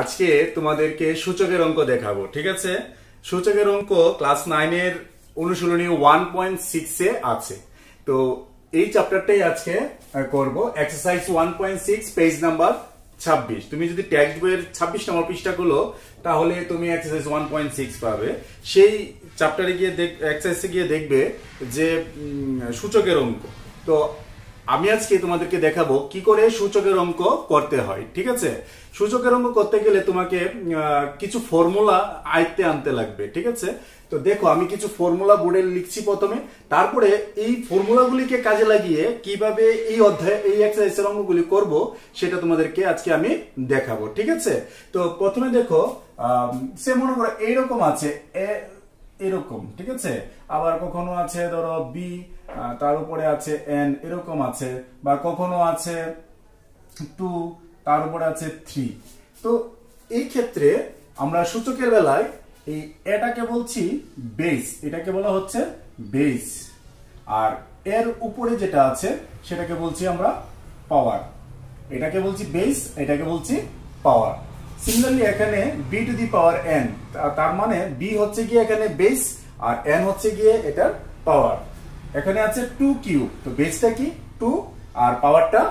আজকে তোমাদেরকে সূচকের অঙ্ক দেখাবো, ঠিক আছে। সূচকের অঙ্ক ক্লাস 9 এর অনুশীলনী 1.6 এ আছে। তো এই চ্যাপ্টারটাই আজকে করব। Exercise 1.6 page number 26। তুমি যদি টেক্সট বইয়ের 26 নম্বর পৃষ্ঠাগুলো তাহলে তুমি এক্সারসাইজ 1.6 পাবে। সেই চ্যাপ্টারে গিয়ে এক্সারসাইজে গিয়ে দেখবে যে সূচকের অঙ্ক। তো আমি আজকে তোমাদেরকে দেখাবো কি করে সূচকের অঙ্ক করতে হয়, ঠিক আছে। সূচকের অঙ্ক করতে গেলে তোমাকে কিছু ফর্মুলা আয়ত্তে আনতে লাগবে, ঠিক আছে। তো দেখো আমি কিছু ফর্মুলা বোর্ডে লিখছি প্রথমে, তারপরে এই ফর্মুলাগুলিকে কাজে লাগিয়ে কিভাবে এই অধ্যায় এই এক্সারসাইজের অঙ্কগুলি করব সেটা তোমাদেরকে আজকে আমি দেখাবো, ঠিক আছে। তো প্রথমে দেখো সে মনে করো এইরকম আছে এরকম, ঠিক আছে। আবার কখনো আছে ধরো বি, তার উপরে আছে এন, এরকম আছে। বা কখনো আছে 2, তার উপরে আছে 3। তো এই ক্ষেত্রে আমরা সূচকের বেলায় এই এটাকে বলছি বেস, এটাকে বলা হচ্ছে বেস। আর এর উপরে যেটা আছে সেটাকে বলছি আমরা পাওয়ার। এটাকে বলছি বেস, এটাকে বলছি পাওয়ার। সিমিলারলি এখানে B to the power N, তার মানে বি হচ্ছে গিয়ে এখানে বেস আর এন হচ্ছে গিয়ে এটার পাওয়ার। এখানে আছে 2 কিউব, তো বেসটা কি 2 আর পাওয়ারটা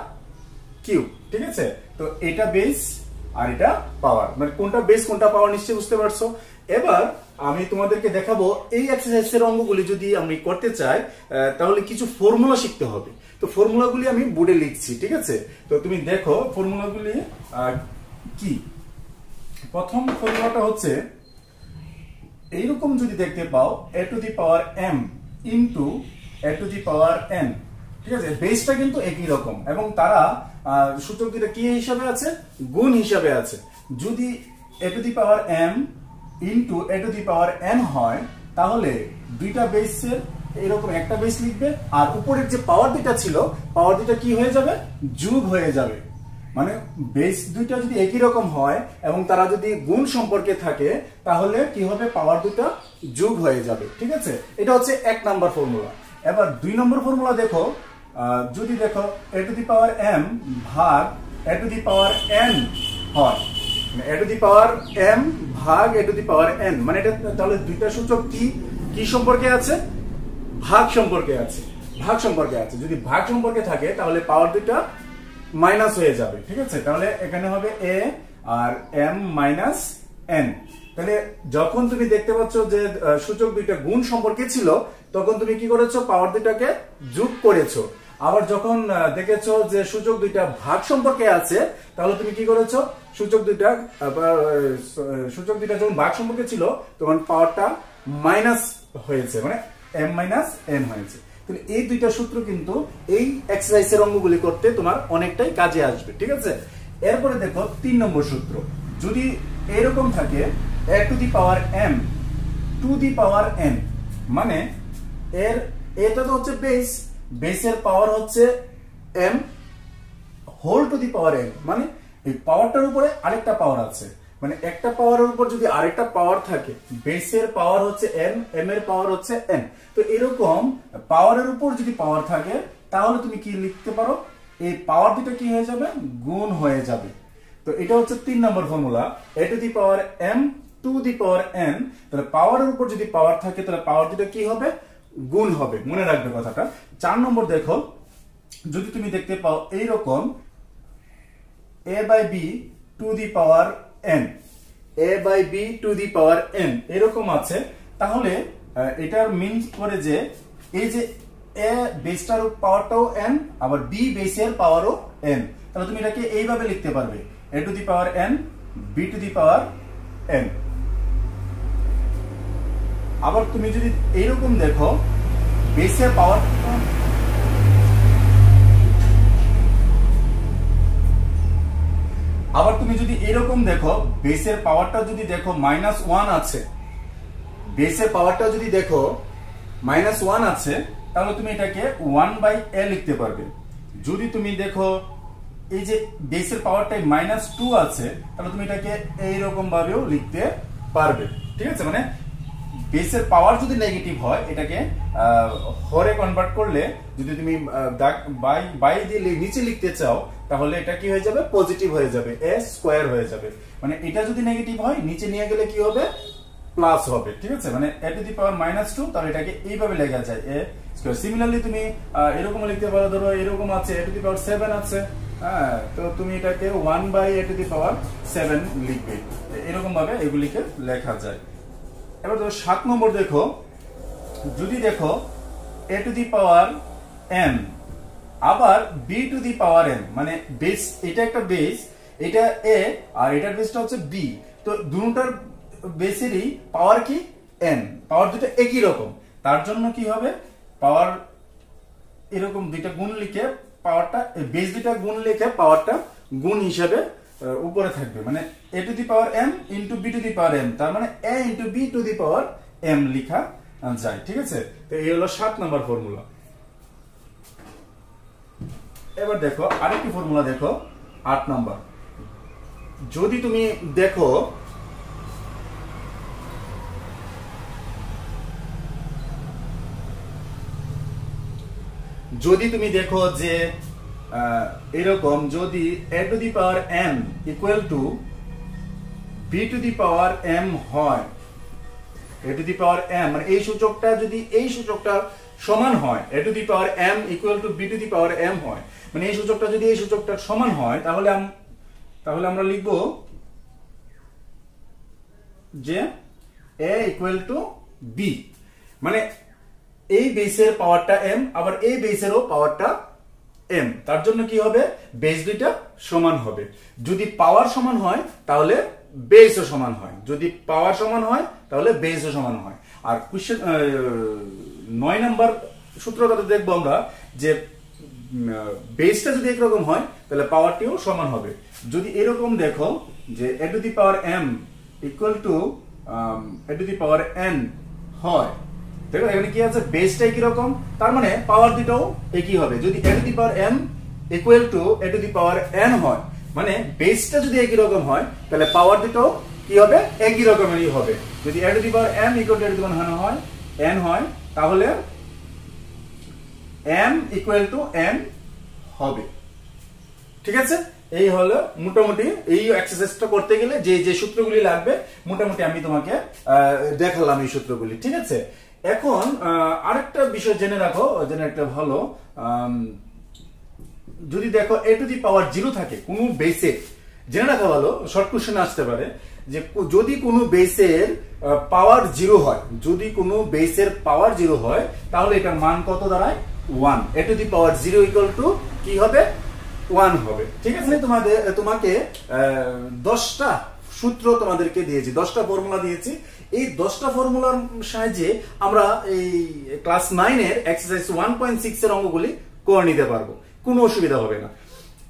কিউব, ঠিক আছে। তো এটা বেস আর এটা পাওয়ার, মানে কোনটা বেস কোনটা পাওয়ার নিশ্চয়ই বুঝতে পারছো। এবার আমি তোমাদেরকে দেখাবো এই এক্সারসাইজের অঙ্কগুলি যদি আমি করতে চাই তাহলে কিছু ফর্মুলা শিখতে হবে। তো ফর্মুলাগুলি আমি বোর্ডে লিখছি, ঠিক আছে। তো তুমি দেখো ফর্মুলাগুলি কি। প্রথম ফর্মুলাটা হচ্ছে এইরকম যদি দেখতে পাও a to the power m into a to the power n, ঠিক আছে। বেসটা কিন্তু একই রকম এবং তারা সূচক দুটো কি হিসাবে আছে, গুণ হিসাবে আছে। যদি a to the power m into a to the power n হয় তাহলে দুইটা বেসের এরকম একটা বেস লিখবে আর উপরের যে পাওয়ার দুটো ছিল পাওয়ার দুটো কি হয়ে যাবে, যোগ হয়ে যাবে। মানে বেস দুইটা যদি একই রকম হয় এবং তারা যদি গুণ সম্পর্কে থাকে তাহলে কি হবে, পাওয়ার দুটো যোগ হয়ে যাবে, ঠিক আছে। এটা হচ্ছে 1 নাম্বার ফর্মুলা। এবার 2 নম্বর ফর্মুলা দেখো, যদি দেখো a to the power m ভাগ a to the power n হয়, a to the power m ভাগ a to the power n, মানে এটা তাহলে দুইটা সূচক কি সম্পর্কে আছে, ভাগ সম্পর্কে আছে, ভাগ সম্পর্কে আছে। যদি ভাগ সম্পর্কে থাকে তাহলে পাওয়ার দুইটা মাইনাস হয়ে যাবে, ঠিক আছে। তাহলে এখানে হবে a আর m মাইনাস n। তাহলে যখন তুমি দেখতে পাচ্ছ যে সূচক দুইটা গুণ সম্পর্কে ছিল তখন তুমি কি করেছো, পাওয়ার দুইটাকে যোগ করেছো। আবার যখন দেখেছো যে সূচক দুইটা ভাগ সম্পর্কে আছে তাহলে তুমি কি করেছো, সূচক দুইটা যখন ভাগ সম্পর্কে ছিল তখন পাওয়ারটা মাইনাস হয়েছে, মানে m মাইনাস n হয়েছে। তাহলে এই দুইটা সূত্র কিন্তু এই এক্সারসাইজের অঙ্কগুলি করতে তোমার অনেকটাই কাজে আসবে, ঠিক আছে। এরপরে দেখো 3 নম্বর সূত্র, যদি এরকম থাকে a to the power m to the power n, মানে এটা তো হচ্ছে বেস, বেসের পাওয়ার হচ্ছে m whole to the power n, মানে এই পাওয়ারটার উপরে আরেকটা পাওয়ার আছে, মানে একটা পাওয়ারের উপর যদি আরেকটা পাওয়ার থাকে, বেসের পাওয়ার হচ্ছে m, m এর পাওয়ার হচ্ছে n। তো এরকম পাওয়ারের উপর যদি পাওয়ার থাকে তাহলে তুমি কি লিখতে পারো, এই পাওয়ার দুটো কি হয়ে যাবে, গুণ হয়ে যাবে। তো এটা হচ্ছে 3 নম্বর formula, a to the power m to the power n। তাহলে পাওয়ারের উপর যদি পাওয়ার থাকে তাহলে পাওয়ার দুটো কি হবে, গুণ হবে, মনে রাখবে কথাটা। 4 নম্বর দেখো, যদি তুমি দেখতে পাও এইরকম a by b to the power n, a by b to the power n এরকম আছে, তাহলে এটার মিনস করে যে এই যে a বেসটার পাওয়ারটাও n আবার b বেসের পাওয়ারও n। তাহলে তুমি এটাকে এইভাবে লিখতে পারবে a to the power n b to the power n। আবার তুমি যদি এইরকম দেখো বেসের পাওয়ার, আবার তুমি যদি এরকম দেখো বেসের পাওয়ারটা যদি দেখো -1 আছে, বেসের পাওয়ারটা যদি দেখো -1 আছে তাহলে তুমি এটাকে 1/a লিখতে পারবে। যদি তুমি দেখো এই যে বেসের পাওয়ারটাই -2 আছে তাহলে তুমি এটাকে এইরকম ভাবেও লিখতে পারবে, ঠিক আছে। মানে বেসের পাওয়ার যদি নেগেটিভ হয় এটাকে হরে কনভার্ট করলে যদি তুমি বাই দিয়ে নিচে লিখতে চাও তাহলে এটা কি হয়ে যাবে পজিটিভ হয়ে যাবে a স্কয়ার হয়ে যাবে মানে এটা যদি নেগেটিভ হয় নিচে নিয়ে গেলে কি হবে প্লাস হবে ঠিক আছে মানে a টু দি পাওয়ার -2 তাহলে এটাকে এইভাবে লেখা যায় a স্কয়ার সিমিলারলি তুমি এরকম লিখতে পারো ধরো এরকম আছে a টু দি পাওয়ার 7 আছে হ্যাঁ তো তুমি এটাকে 1 বাই a টু দি পাওয়ার 7 লিখবে এরকম ভাবে এগুলিকে লেখা যায় এবার ধরো 7 নম্বর দেখো যদি দেখো a to the power m আবার b to the power m মানে বেস এটা একটা বেস এটা a আর এটার বেসটা হচ্ছে b তো দুটোটার বেসেরই পাওয়ার কি n পাওয়ার দুটো একই রকম তার জন্য কি হবে পাওয়ার এরকম দুইটা গুণ লিখে পাওয়ারটা বেস দুটো গুণ লিখে পাওয়ারটা গুণ হিসাবে উপরে থাকবে মানে a to the power m into b to the power m তার মানে a into b to the power m লেখা যায় ঠিক আছে তো এই হলো 7 নাম্বার ফর্মুলা এবার দেখো আরেকটি ফর্মুলা দেখো 8 নাম্বার যদি তুমি দেখো যে এরকম যদি a to the power m equal to b to the power m হয় a to the power m মানে এই সূচকটা যদি এই সূচকটা সমান হয় a to the power m equal to b to the power m হয় মানে এই সূচকটা যদি এই সূচকটার সমান হয় তাহলে আমরা লিখব যে a ইকুয়াল টু b মানে এই বেসের পাওয়ারটা m আবার এই বেসেরও পাওয়ারটা m তার জন্য কি হবে বেস দুইটা সমান হবে যদি পাওয়ার সমান হয় তাহলে বেসও সমান হয় যদি পাওয়ার সমান হয় তাহলে বেসও সমান হয় আর কোশ্চেন 9 নাম্বার সূত্রটাতে দেখবো আমরা যে বেসটা যদি একরকম হয় তাহলে পাওয়ারটিও সমান হবে যদি এরকম দেখো যে a to the power m equal to a to the power n হয় দেখো এখানে কি আছে বেসটাই কি রকম তার মানে পাওয়ার দুটোও একই হবে যদি a to the power m equal to a to the power n হয় মানে বেসটা যদি একই রকম হয় তাহলে পাওয়ার দুটোও কি হবে একই রকমেরই হবে যদি a to the power m equal to a to the power n হয় তাহলে m ইকুয়াল টু n হবে ঠিক আছে এই হলো মোটামুটি এই এক্সারসাইজটা করতে গেলে যে যে সূত্রগুলি লাগবে মোটামুটি আমি তোমাকে দেখালাম এই সূত্রগুলি ঠিক আছে এখন আরেকটা বিষয় জেনে রাখো জেনে একটা ভালো যদি দেখো a টু দি পাওয়ার 0 থাকে কোনো বেসে জেনে রাখা ভালো শর্ট কোশ্চেন আসতে পারে যে যদি কোনো বেসের পাওয়ার 0 হয় যদি কোনো বেসের পাওয়ার 0 হয় তাহলে এটার মান কত দাঁড়ায় 1 a to the power 0 equal to কি হবে 1 হবে ঠিক আছে তোমাকে 10টা সূত্র তোমাদেরকে দিয়েছি 10টা ফর্মুলা দিয়েছি এই 10টা ফর্মুলার সাহায্যে আমরা এই ক্লাস 9 এর এক্সারসাইজ 1.6 এর অঙ্কগুলি করে নিতে পারবো কোনো অসুবিধা হবে না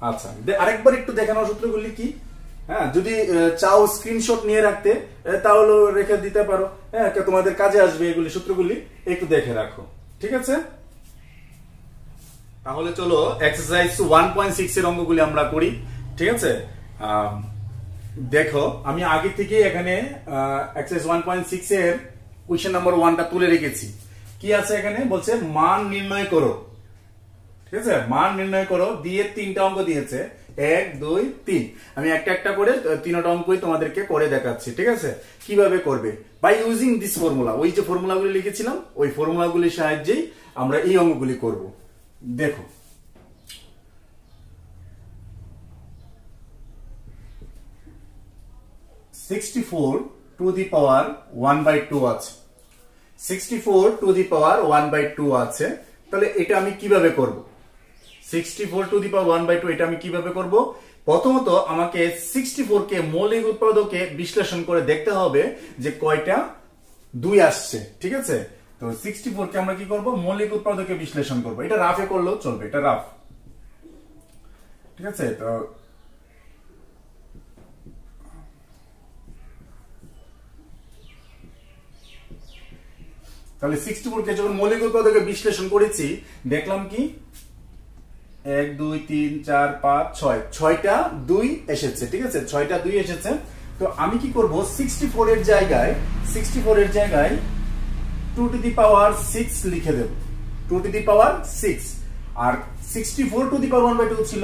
আচ্ছা আরেকবার একটু দেখে নাও সূত্রগুলি কি হ্যাঁ যদি চাও স্ক্রিনশট নিয়ে রাখতে তাহলে রেখে দিতে পারো হ্যাঁ তোমাদের কাজে আসবে এগুলি সূত্রগুলি একটু দেখে রাখো ঠিক আছে তাহলে চলো এক্সারসাইজ 1.6 এর অঙ্কগুলি আমরা করি ঠিক আছে দেখো আমি আগে থেকে এখানে এক্সারসাইজ 1.6 এর কোশ্চেন নাম্বার 1টা তুলে রেখেছি কি আছে এখানে বলছে মান নির্ণয় করো ঠিক আছে মান নির্ণয় করো দিয়ে 3টা অঙ্ক দিয়েছে 1 2 3 আমি একটা একটা করে 3টা অঙ্কই তোমাদেরকে করে দেখাচ্ছি ঠিক আছে কিভাবে করবে বাই ইউজিং দিস ফর্মুলা ওই যে ফর্মুলাগুলি লিখেছিলাম ওই ফর্মুলাগুলির সাহায্যেই আমরা এই অঙ্কগুলি করব দেখো (64 to the power 1/2 আছে 64 to the power 1/2 আছে তাহলে এটা আমি কিভাবে করব 64 to the power 1/2 এটা আমি কিভাবে করব প্রথমত আমাকে 64 কে মৌলিক উৎপাদকে বিশ্লেষণ করে দেখতে হবে যে কয়টা 2 আসছে ঠিক আছে তো 64 কে আমরা কি করব মৌলিক উৎপাদকে বিশ্লেষণ করব এটা রাফে করলেও চলবে এটা রাফ ঠিক আছে তো তাহলে 64 কে যখন মৌলিক উৎপাদকে বিশ্লেষণ করেছি দেখলাম কি 1 2 3 4 5 6 6টা 2 এসেছে ঠিক আছে 6টা 2 এসেছে তো আমি কি করব 64 এর জায়গায় 2 টু দি পাওয়ার 6 লিখে দেব, 2 to the power 6। R 64 two the power 1/2 ছিল,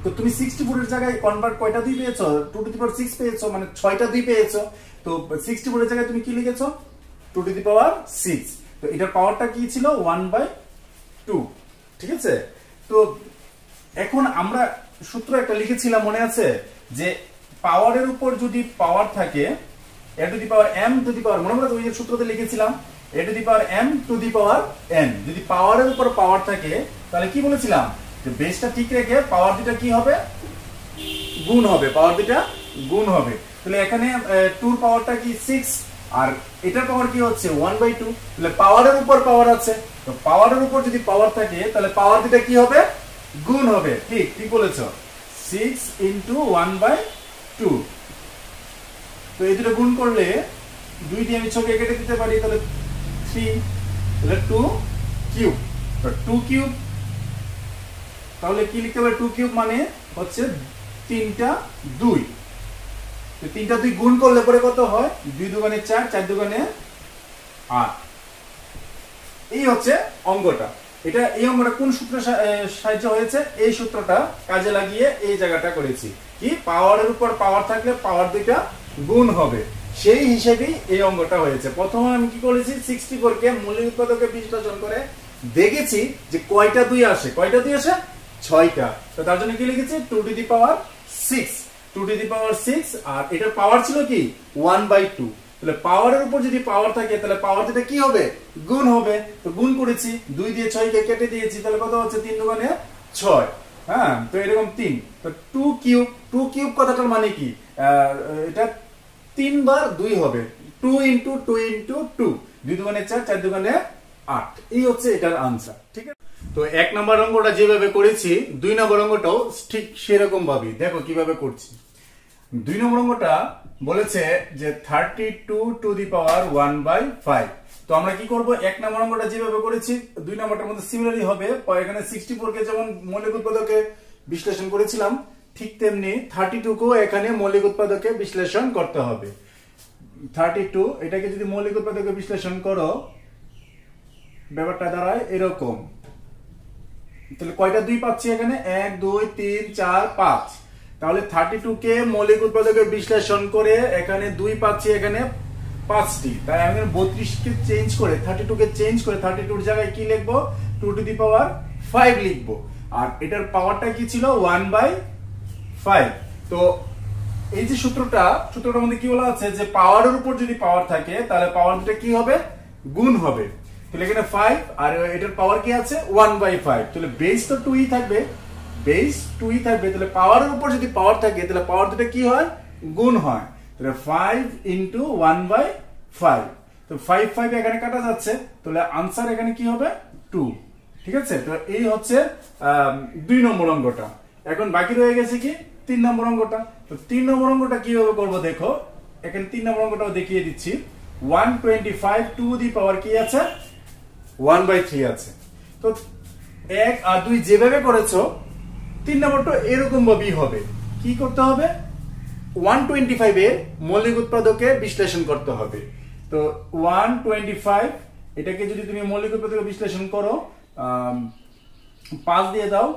তো তুমি 64 এর জায়গায় কনভার্ট কয়টা 2 পেয়েছো, 2 টু দি পাওয়ার 6 পেয়েছো, মানে 6টা 2 পেয়েছো। তো 64 এর জায়গায় তুমি কি লিখেছো 2 টু দি পাওয়ার 6। তো এটার পাওয়ারটা কি ছিল 1/2, ঠিক আছে। তো এখন আমরা সূত্র একটা লিখেছিলাম মনে আছে, যে পাওয়ারের উপর যদি পাওয়ার থাকে a to the power m to the power, মনে মনে ওই যে সূত্রতে লিখেছিলাম a to the power m to the power n, যদি পাওয়ারের উপর পাওয়ার থাকে তাহলে কি বলেছিলাম যে বেসটা ঠিক রেখে পাওয়ার দুটো কি হবে গুণ হবে, পাওয়ার দুটো গুণ হবে। তাহলে এখানে 2 এর পাওয়ারটা কি 6 আর এটার পাওয়ার কি হচ্ছে 1/2, তাহলে পাওয়ারের উপর পাওয়ার আছে, তো পাওয়ারের উপর যদি পাওয়ার থাকে তাহলে পাওয়ার দুটো কি হবে গুণ হবে। ঠিক ঠিক বলেছো, 6 ইনটু 1/2। তো এই দুটো গুণ করলে 2 দিয়ে আমি ছকে কেটে দিতে পারি, তাহলে 3, তাহলে 2 কিউব। তো 2 কিউব তাহলে কি লিখতে পারি, 2 কিউব মানে হচ্ছে 3টা 2। তো 3টা 2 গুণ করলে পরে কত হয় 2 দুগুণে 4, 4 দুগুণে 8। এই হচ্ছে অঙ্কটা। এটা এই অঙ্কটা কোন সূত্রের সাহায্য হয়েছে, এই সূত্রটা কাজে লাগিয়ে এই জায়গাটা করেছি, কি পাওয়ারের উপর পাওয়ার থাকলে পাওয়ার দুইটা গুণ হবে, সেই হিসেবেই এই অঙ্কটা হয়েছে। প্রথমে আমি কি করেছি 64 কে মৌলিক উৎপাদকে বিশ্লেষণ করে দেখেছি যে কয়টা 2 আসে, কয়টা 2 আসে 6টা। তো তার জন্য কি লিখেছি 2 to the power 6, 2 to the পাওয়ার 6। আর এটার পাওয়ার ছিল কি 1/2, তাহলে পাওয়ারের উপর যদি পাওয়ার থাকে তাহলে পাওয়ার যেটা কি হবে গুণ হবে। তো গুণ করেছি, 2 দিয়ে 6 কে কেটে দিয়েছি, তাহলে কত হচ্ছে 3 দুগুণে 6। হ্যাঁ, তো এরকম 3। তো 2 কিউব, 2 কিউব কথাটার মানে কি, এটা 3 বার 2 হবে, 2 ইনটু 2 ইনটু 2, 2 দুগুণে 4, 4 দুগুণে 8। এই হচ্ছে এটার आंसर, ঠিক আছে। তো 1 নম্বর অঙ্কটা যেভাবে করেছি 2 নম্বর অঙ্কটাও ঠিক সেরকম ভাবেই দেখো কিভাবে করছি। 2 নম্বর অঙ্কটা বলেছে যে 32 টু দি পাওয়ার 1/5। তো আমরা কি করব 1 নম্বর অঙ্কটা যেভাবে করেছি 2 নম্বরটার মধ্যে সিমিলারই হবে। এখানে 64 কে যেমন মৌলিক উৎপাদকে বিশ্লেষণ করেছিলাম ঠিক তেমনি 32 কেও এখানে মৌলিক উৎপাদকে বিশ্লেষণ করতে হবে। 32 এটাকে যদি মৌলিক উৎপাদকে বিশ্লেষণ করো ব্যাপারটা দাঁড়ায় এরকম। তাহলে কয়টা 2 পাচ্ছি এখানে 1 2 3 4 5। তাহলে 32 কে মৌলিক উৎপাদকে বিশ্লেষণ করে এখানে 2 পাচ্ছি, এখানে 5টি। তাই আমি 32 কে চেঞ্জ করে 32 কে চেঞ্জ করে 32 এর জায়গায় কি লিখবো 2 টু দি পাওয়ার 5 লিখবো। আর এটার পাওয়ারটা কি ছিল 1/5। তো এই যে সূত্রটার মধ্যে কি বলা আছে যে পাওয়ারের উপর যদি পাওয়ার থাকে তাহলে পাওয়ার দুটো কি হবে গুণ হবে। তাহলে এখানে 5 আর এটার পাওয়ার কি আছে 1/5, তাহলে বেস তো 2ই থাকবে, বেস 2ই থাকবে। তাহলে পাওয়ারের উপর যদি পাওয়ার থাকে তাহলে পাওয়ার দুটো কি হয় গুণ হয়। তাহলে 5 ইনটু 1/5, তো 5 5 এখানে কাটা যাচ্ছে, তাহলে आंसर এখানে কি হবে 2, ঠিক আছে। তো এই হচ্ছে 2 নম্বর অঙ্কটা। এখন বাকি রয়ে গেছে কি 3 নম্বর অঙ্কটা। তো 3 নম্বর অঙ্কটা কিভাবে করব দেখো, এখানে 3 নম্বর অঙ্কটাও দেখিয়ে দিচ্ছি। 125 টু দি পাওয়ার কি আছে 1/3 আছে। তো 1 আর 2 যেভাবে করেছো 3 নম্বরটা এরকম ভাবেই হবে। কি করতে হবে 125 এর মৌলিক উৎপাদকে বিশ্লেষণ করতে হবে। তো 125 এটাকে যদি তুমি মৌলিক উৎপাদকে বিশ্লেষণ করো 5 দিয়ে দাও,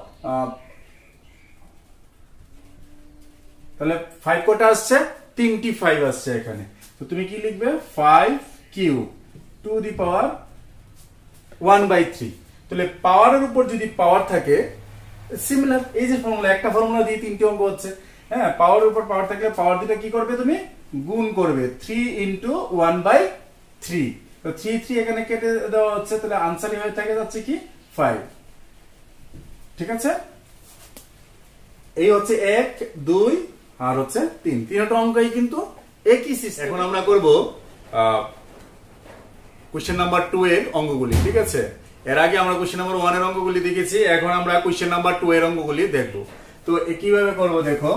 তাহলে 5 কটা আসছে 3টি 5 আসছে এখানে। তো তুমি কি লিখবে 5 কিউব টু দি পাওয়ার 1/3। তাহলে পাওয়ারের উপর যদি পাওয়ার থাকে সিমিলার এই যে ফর্মুলা, একটা ফর্মুলা দিয়ে 3টি অঙ্ক হচ্ছে। হ্যাঁ, পাওয়ারের উপর পাওয়ার থাকলে পাওয়ার দুটো কি করবে তুমি গুণ করবে, 3 ইনটু 1/3। তো 3 3 এখানে কেটে দেওয়া হচ্ছে, তাহলে आंसर হয়ে থেকে যাচ্ছে কি 5, ঠিক আছে। এই হচ্ছে 1 2 আর হচ্ছে 3, তিনটা অঙ্কই কিন্তু একই সিস্টেম। এখন আমরা করব কোশ্চেন নাম্বার 2 এর অঙ্কগুলি, ঠিক আছে। এর আগে আমরা কোশ্চেন নাম্বার 1 এর অঙ্কগুলি দেখেছি, এখন আমরা কোশ্চেন নাম্বার 2 এর অঙ্কগুলি দেখব। তো কিভাবে করব দেখো,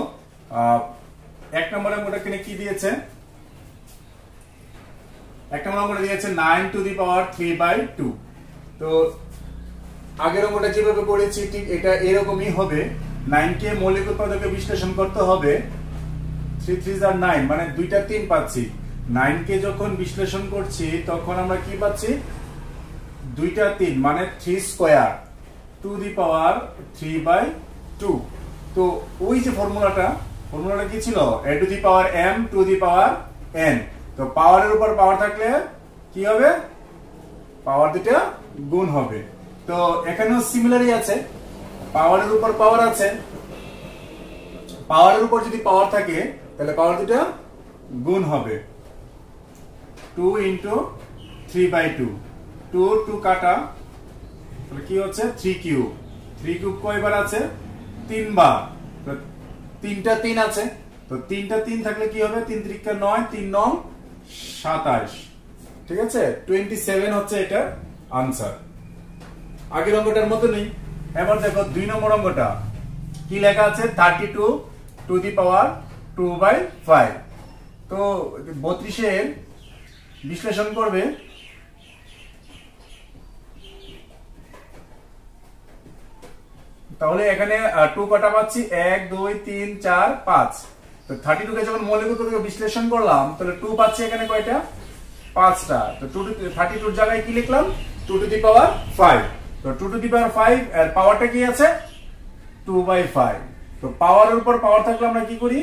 1 নম্বর অঙ্কটা কি দিয়েছে, 1 নম্বর অঙ্কটা দিয়েছে 9 টু দি পাওয়ার 3/2। তো আগের অঙ্কটা যেভাবে করেছি ঠিক এটা এরকমই হবে। 9 কে মৌলিক উৎপাদকে বিশ্লেষণ করতে হবে 3 3 আর 9 মানে দুইটা 3 পাচ্ছি। 9 কে যখন বিশ্লেষণ করছি তখন আমরা কি পাচ্ছি, দুইটা 3 মানে 3 স্কয়ার টু দি পাওয়ার 3/2। তো ওই যে ফর্মুলাটা কি ছিল, a to the power m to the power n। তো পাওয়ারের উপর পাওয়ার থাকলে কি হবে, পাওয়ার দুটো গুণ হবে। তো এখানেও সিমিলারই আছে, পাওয়ারের উপর পাওয়ার আছে, পাওয়ারের উপর যদি পাওয়ার থাকে তাহলে পাওয়ার দুটো গুণ হবে। 2 ইন্টু 3/2, 2 2 কাটা, তাহলে কি হচ্ছে 3 কিউব। 3 কিউব কয়বার আছে, 3 বার। তো তিনটা 3 আছে, তো তিনটা 3 থাকলে কি হবে, 3 3 9, 3 9 27। ঠিক আছে, 27 হচ্ছে এটার আনসার। আগের অঙ্কটার মতো নেই। এবার দেখো 2 নম্বর অঙ্কটা কি লেখা আছে, 32 টু দি পাওয়ার 2/5। তো 32 এর বিশ্লেষণ করবে, তাহলে এখানে 2 কটা পাচ্ছি, 1 2 3 4 5। তো 32 কে যখন মৌলিক উত্তর থেকে বিশ্লেষণ করলাম তাহলে 2 পাচ্ছি এখানে কয়টা, 5টা। তো 32 এর জায়গায় কি লিখলাম, 2 টু দি পাওয়ার 5। তো 2 টু দি পাওয়ার 5 এর পাওয়ারটা কি আছে, 2/5। তো পাওয়ারের উপর পাওয়ার থাকলে আমরা কি করি,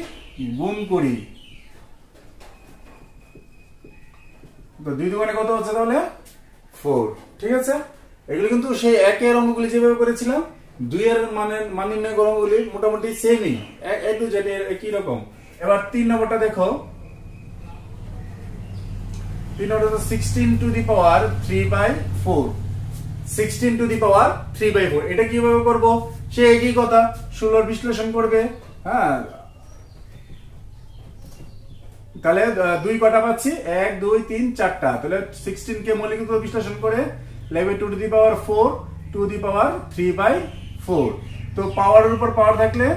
গুণ করি। তো 2 দুগুণে কত হচ্ছে তাহলে 4। ঠিক আছে, এগুলো কিন্তু সেই একের অঙ্কগুলি যেভাবে করেছিলাম, 2 এর মান নির্ণয় করার অঙ্কগুলি মোটামুটি সেমই, এ টু জেড একই রকম। এবার 3 নম্বরটা দেখো, 3 নম্বরটা 16 two the power 3/4। 16 two the পাওয়ার 3/4 এটা কিভাবে করব, সে একই কথা, 16 বিশ্লেষণ করবে। হ্যাঁ, তাহলে 2 কটা পাচ্ছি, 1 2 3 4টা। তাহলে 16 কে মৌলিক উত্তর বিশ্লেষণ করে লিখবে 2 to the power 4 two the পাওয়ার 3/4। তো পাওয়ারের উপর পাওয়ার থাকলে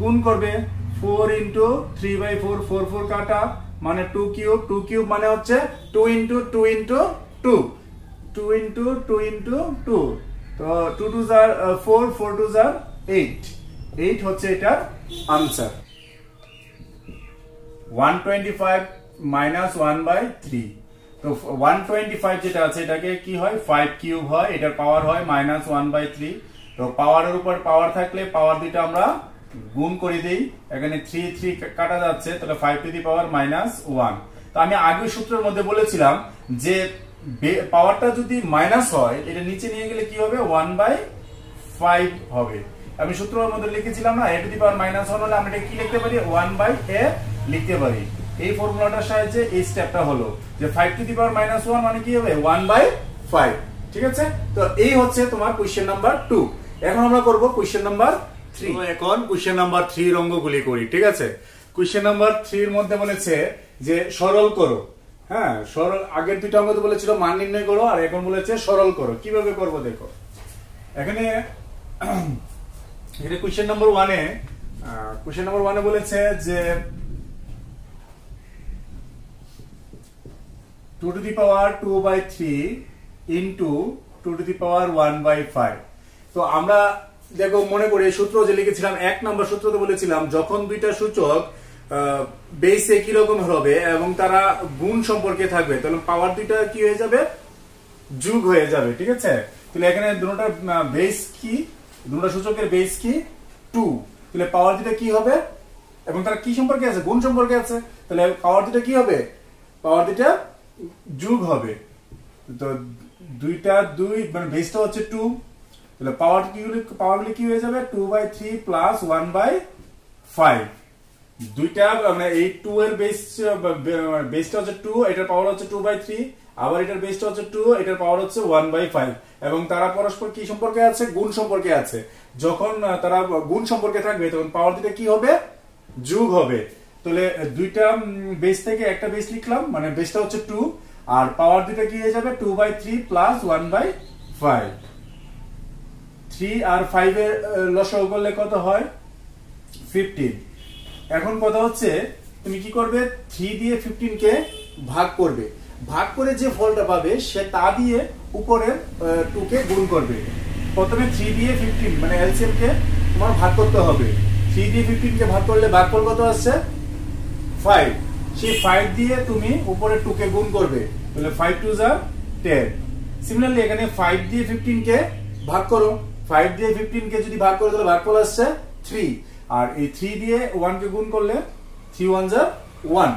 গুণ করবে, 4 ইন্টু 3/4, 4 4 কাটা মানে 2 কিউব। 2 কিউব মানে হচ্ছে 2 ইন্টু 2 ইন্টু 2, 2 ইন্টু 2 ইন্টু 2। তো 2 2 জার 4, 4 2 জার 8, 8 হচ্ছে এটার আনসার। 125 মাইনাস 1/3। তো 125 যেটা আছে এটাকে কি হয়, 5 কিউব হয়, এটার পাওয়ার হয় মাইনাস 1/3। তো পাওয়ারের উপর পাওয়ার থাকলে পাওয়ার দুটো আমরা গুণ করে দেই, এখানে 3 3 কাটা যাচ্ছে, তাহলে 5 টু দি পাওয়ার মাইনাস 1। তো আমি আগের সূত্রের মধ্যে বলেছিলাম যে পাওয়ারটা যদি মাইনাস হয় এটা নিচে নিয়ে গেলে কি হবে, 1/5 হবে। আমি সূত্রের মধ্যে লিখেছিলাম না, a to the power minus 1 হলে আমরা এটা কি লিখতে পারি, 1/a লিখতে পারি। এই ফর্মুলাটার সাহায্যে এই স্টেপটা হলো যে 5 টু দি পাওয়ার মাইনাস 1 মানে কি হবে, 1/5। ঠিক আছে, তো এই হচ্ছে তোমার কোশ্চেন নাম্বার 2। এখন আমরা করব কোশ্চেন নাম্বার 3। এখন কোশ্চেন নাম্বার 3 এর অঙ্কগুলি করি। ঠিক আছে, কোশ্চেন নাম্বার 3 এর মধ্যে বলেছে যে সরল করো। হ্যাঁ, সরল, আগের দুইটা অঙ্ক তো বলেছিল মান নির্ণয় করো, আর এখন বলেছে সরল করো। কিভাবে করব দেখো, এখানে কোশ্চেন নাম্বার 1 এ বলেছে যে 2 to the power 2/3 into 2 to the power 1/5। তো আমরা দেখো মনে করে সূত্র যে লিখেছিলাম, 1 নম্বর সূত্রতে বলেছিলাম যখন দুইটা সূচক বেস একই রকম হবে এবং তারা গুণ সম্পর্কে থাকবে তাহলে পাওয়ার দুইটা কি হয়ে যাবে, যোগ হয়ে যাবে। ঠিক আছে, তাহলে এখানে দুটোটার বেস কি, দুটো সূচকের বেস কি 2, তাহলে পাওয়ার দুইটা কি হবে, এবং তারা কি সম্পর্কে আছে, গুণ সম্পর্কে আছে, তাহলে পাওয়ার দুইটা কি হবে, পাওয়ার দুইটা যোগ হবে। তো দুইটা 2 মানে বেসটা হচ্ছে 2, তাহলে পাওয়ারগুলি কি হয়ে যাবে, 2/3 প্লাস 1/5। দুইটা মানে এই 2 এর বেসটা হচ্ছে 2, এটার পাওয়ার হচ্ছে 2/3, আবার এটার বেসটা হচ্ছে 2, এটার পাওয়ার হচ্ছে 1/5, এবং তারা পরস্পর কি সম্পর্কে আছে, গুণ সম্পর্কে আছে। যখন তারা গুণ সম্পর্কে থাকবে তখন পাওয়ার দুটো কি হবে, যোগ হবে। তাহলে দুইটা বেস থেকে একটা বেস লিখলাম, মানে বেসটা হচ্ছে 2, আর পাওয়ার দুটো কি হয়ে যাবে, 2/3 প্লাস 1/5। 3 আর 5 এর লসাগু করলে কত হয়, 15। এখন কথা হচ্ছে তুমি কি করবে, 3 দিয়ে 15 কে ভাগ করবে, ভাগ করে যে ফলটা পাবে সে তা দিয়ে উপরের 2 কে গুণ করবে। প্রথমে 3 দিয়ে 15 মানে এলসিএম কে তোমার ভাগ করতে হবে। 3 দিয়ে 15 কে ভাগ করলে ভাগফল কত আসছে, 5, সেই 5 দিয়ে তুমি উপরে 2 কে গুণ করবে, তাহলে 5 2 যা 10। সিমিলারলি এখানে 5 দিয়ে 15 কে ভাগ করো, 5 দিয়ে 15 কে যদি ভাগ করো তাহলে ভাগফল আসছে 3, আর এই 3 দিয়ে 1 কে গুণ করলে 3 1 যা 1।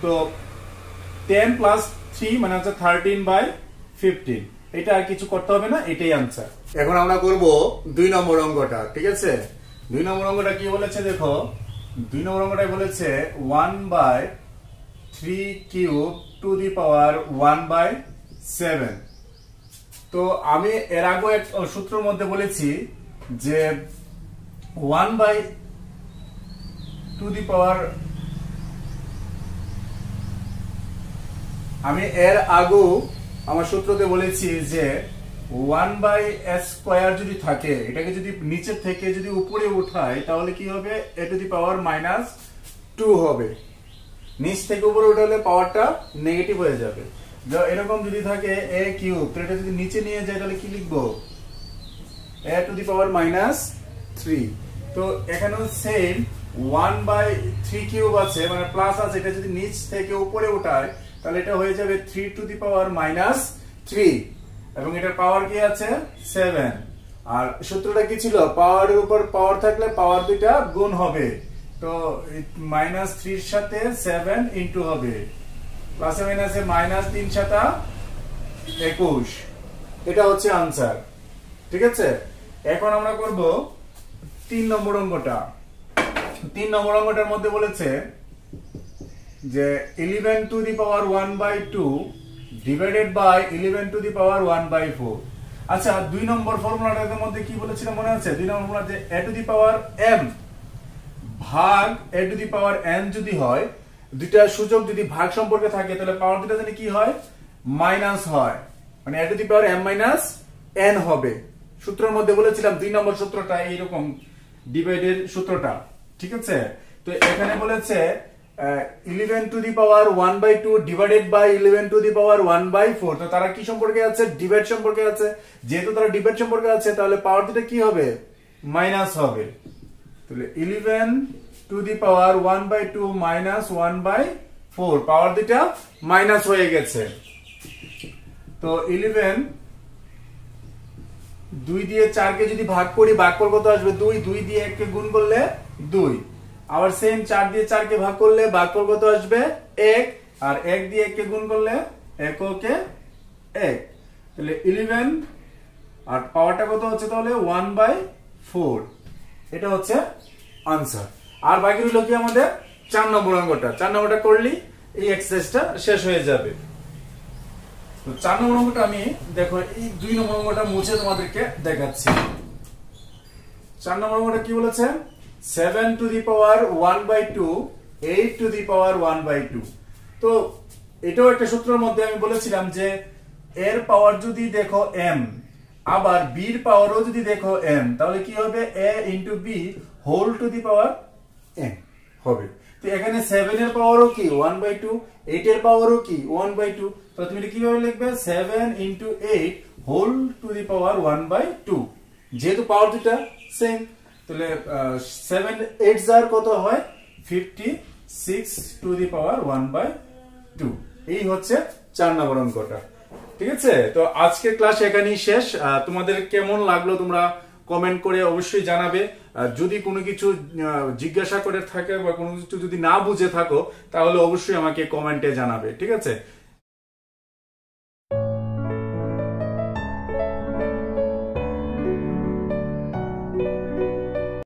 তো 10 প্লাস 3 মানে হচ্ছে 13/15। এটা আর কিছু করতে হবে না, এটাই आंसर। এখন আমরা করব 2 নম্বর অঙ্কটা, ঠিক আছে? 2 নম্বর অঙ্কটা কি বলেছে দেখো, 2 নম্বর অঙ্কটা বলেছে 1/3 কিউব টু দি পাওয়ার 1/7। তো আমি এর আগে এক সূত্রের মধ্যে বলেছি যে 1/2 দি পাওয়ার, আমি এর আগেও আমার সূত্রতে বলেছি যে 1/s² যদি থাকে, এটাকে যদি নিচে থেকে যদি উপরে উঠাই তাহলে কি হবে, a টু দি পাওয়ার -2 হবে। নিচ থেকে উপরে উঠালে পাওয়ারটা নেগেটিভ হয়ে যাবে। এরকম যদি থাকে a কিউব, তো এটা যদি নিচে নিয়ে যায় তাহলে কি লিখবো, a টু দি পাওয়ার -3। তো এখানেও সেম 1/3 কিউব আছে, মানে প্লাস আছে, এটা যদি নিচ থেকে উপরে উঠায় তাহলে এটা হয়ে যাবে 3 টু দি পাওয়ার -3, এবং এটার পাওয়ার কি আছে 7। আর সূত্রটা কি ছিল, পাওয়ারের উপর পাওয়ার থাকলে পাওয়ার দুইটা গুণ হবে, তো -3 এর সাথে 7 ইনটু হবে, প্লাসে মাইনাসে -3 7 21। এটা হচ্ছে आंसर, ঠিক আছে? এখন আমরা করব 3 নম্বর অঙ্কটা। 3 নম্বর অঙ্কটার মধ্যে বলেছে যে 11 to the power 1/2 divided by 11 to the power 1/4। আচ্ছা, 2 নম্বর ফর্মুলাটার মধ্যে কি বলেছিলাম মনে আছে? 2 নম্বর ফর্মুলাতে a to the power m ভাগ a to the power n যদি হয়, দুইটা সূচক যদি ভাগ সম্পর্কে থাকে তাহলে পাওয়ার দুটো জানি কি হয়, মাইনাস হয়, মানে a to the power m minus n হবে। সূত্রের মধ্যে বলেছিলাম 2 নম্বর সূত্রটা এইরকম, ডিভাইডের সূত্রটা, ঠিক আছে? তো এখানে বলেছে 11 to the power 1/2 divided by 11 to the power 1/4। তো তারা কি সম্পর্কে আছে, ডিভাইড সম্পর্কে আছে। যেহেতু তারা ডিভাইড সম্পর্কে আছে তাহলে পাওয়ার দুটো কি হবে, মাইনাস হবে। তাহলে 11 টু দি পাওয়ার 1/2 মাইনাস 1/4, পাওয়ার দুটো মাইনাস হয়ে গেছে। তো 11 2 দিয়ে 4 কে যদি ভাগ করি, ভাগফল কত আসবে 2, 2 দিয়ে 1 কে গুণ করলে 2, আবার সেম 4 দিয়ে 4 কে ভাগ করলে ভাগফল কত আসবে 1, আর 1 দিয়ে 1 কে গুণ করলে 1 কে 1। তাহলে 11 আর পাওয়ারটা কত হচ্ছে তাহলে 1/4। এটা হচ্ছে आंसर। আর বাকি রইল কি আমাদের 4 নম্বর অঙ্কটা। 4 নম্বরটা করলি এই এক্সারসাইজটা শেষ হয়ে যাবে। তো 4 নম্বর অঙ্কটা আমি দেখো এই 2 নম্বর অঙ্কটা মুছে তোমাদেরকে দেখাচ্ছি। 4 নম্বর অঙ্কটা কি বলেছে, 7 two the power 1/2 8 two the power 1/2। তো এটাও একটা সূত্রের মধ্যে আমি বলেছিলাম যে এর পাওয়ার যদি দেখো m, আবার b এর পাওয়ারও যদি দেখো m, তাহলে কি হবে a into b whole to the power n হবে। তো এখানে 7 এর পাওয়ারও কি 1/2, 8 এর পাওয়ারও কি 1/2। তো তুমি এটা কিভাবে লিখবে, 7 into 8 whole to the power 1/2, যেহেতু পাওয়ার দুটো সেম। তাহলে 7 8 যার কত হয় 56 টু দি পাওয়ার 1/2। এই হচ্ছে 4 নম্বর অঙ্কটা, ঠিক আছে? তো আজকের ক্লাস এখানেই শেষ। তোমাদের কেমন লাগলো তোমরা কমেন্ট করে অবশ্যই জানাবে। যদি কোনো কিছু জিজ্ঞাসা করে থাকে বা কোনো কিছু যদি না বুঝে থাকো তাহলে অবশ্যই আমাকে কমেন্টে জানাবে, ঠিক আছে?